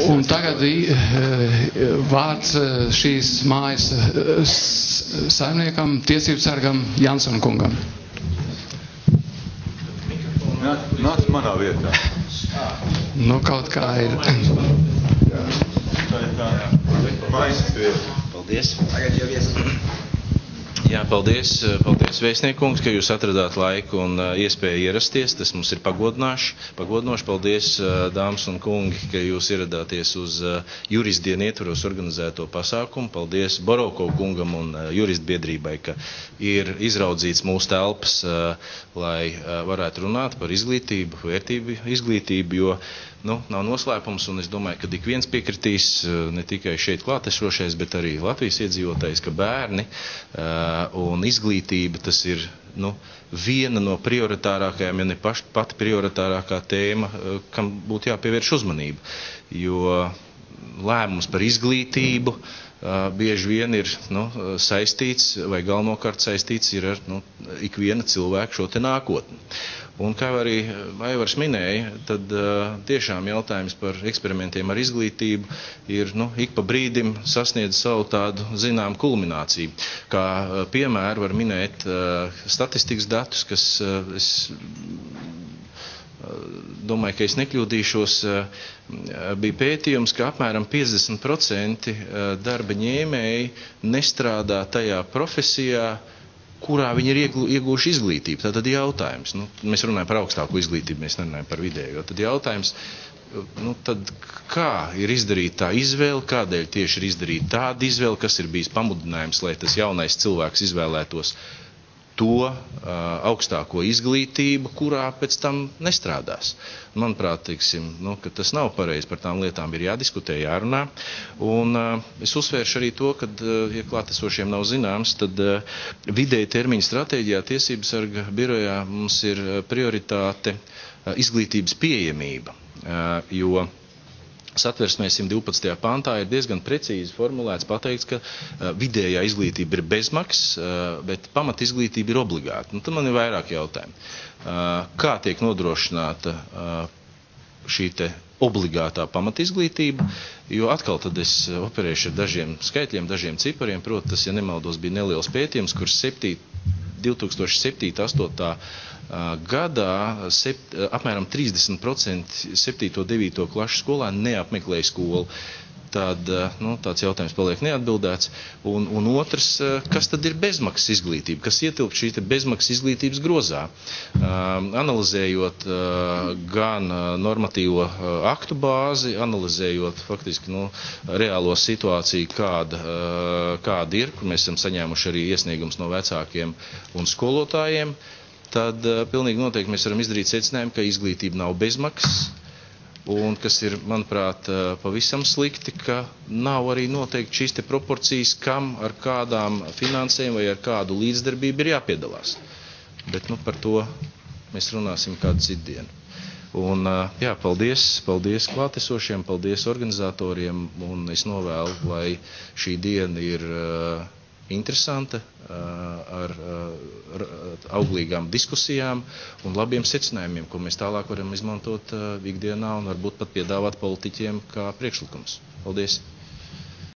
Un tagad vārds šīs mājas saimniekam, tiesību sargam Jansona kungam. Nāc manā vietā. Nu, kaut kā ir. Paldies. Jā, paldies vēstniekungs, ka jūs atradāt laiku un iespēju ierasties. Tas mums ir pagodinoši. Paldies, dāmas un kungi, ka jūs ieradāties uz juristdienu ietvaros organizēto pasākumu. Paldies Boroko kungam un juristbiedrībai, ka ir izraudzīts mūsu telpas, lai varētu runāt par izglītību, vērtību izglītību, jo nav noslēpums, un es domāju, ka ik viens piekritīs, ne tikai šeit klātesošais, bet arī Latvijas iedzīvotājs, ka bērni un izglītība tas ir viena no prioritārākajām, ja ne pati prioritārākā tēma, kam būtu jāpievērš uzmanība. Jo lēmums par izglītību bieži vien ir saistīts, vai galvenokārt saistīts ir ar ikviena cilvēka šo te nākotni. Un kā arī Aivars minēja, tad tiešām jautājums par eksperimentiem ar izglītību ir ik pa brīdim sasniedz savu tādu zinām kulmināciju. Kā piemēru var minēt statistikas datus, kas es domāju, ka es nekļūdīšos, bija pētījums, ka apmēram 50% darba ņēmēji nestrādā tajā profesijā, kurā viņi ir iegūši izglītību. Tātad jautājums, mēs runājam par augstāku izglītību, mēs nerunājam par vidējo. Tad jautājums, tad kā ir izdarīta tā izvēle, kādēļ tieši ir izdarīta tāda izvēle, kas ir bijis pamudinājums, lai tas jaunais cilvēks izvēlētos to augstāko izglītību, kurā pēc tam nestrādās. Manuprāt, ka tas nav pareizi, par tām lietām ir jādiskutē, jārunā. Un es uzsvēršu arī to, ka, ja klātesošiem nav zināms, tad vidēja termiņa stratēģijā Tiesību sarga birojā mums ir prioritāte izglītības pieejamība, jo Satversmē 112. pantā ir diezgan precīzi formulēts, pateikts, ka vidējā izglītība ir bezmaksas, bet pamat izglītība ir obligāta. Tad man ir vairāk jautājumu. Kā tiek nodrošināta šī te obligātā pamat izglītība? Jo atkal tad es operēšu ar dažiem skaitļiem, dažiem cipariem. Proti, tas, ja nemaldos, bija neliels pētījums, kurš 2007.–2008. gadā apmēram 30% 7. un 9. klašu skolēnu neapmeklēja skolu. Tad tāds jautājums paliek neatbildēts. Un otrs, kas tad ir bezmaksas izglītība? Kas ietilp šī bezmaksas izglītības grozā? Analizējot gan normatīvo aktu bāzi, analizējot faktiski reālo situāciju, kāda ir, kur mēs esam saņēmuši arī iesniegums no vecākiem un skolotājiem, tad pilnīgi noteikti mēs varam izdarīt secinājumu, ka izglītība nav bezmaksas, un kas ir, manuprāt, pavisam slikti, ka nav arī noteikti šīs te proporcijas, kam ar kādām finansēm vai ar kādu līdzdarbību ir jāpiedalās. Bet par to mēs runāsim kādu citu dienu. Un jā, paldies klātesošiem, paldies organizatoriem, un es novēlu, lai šī diena ir interesanta, ar auglīgām diskusijām un labiem secinājumiem, ko mēs tālāk varam izmantot ikdienā un varbūt pat piedāvāt politiķiem kā priekšlikums. Paldies!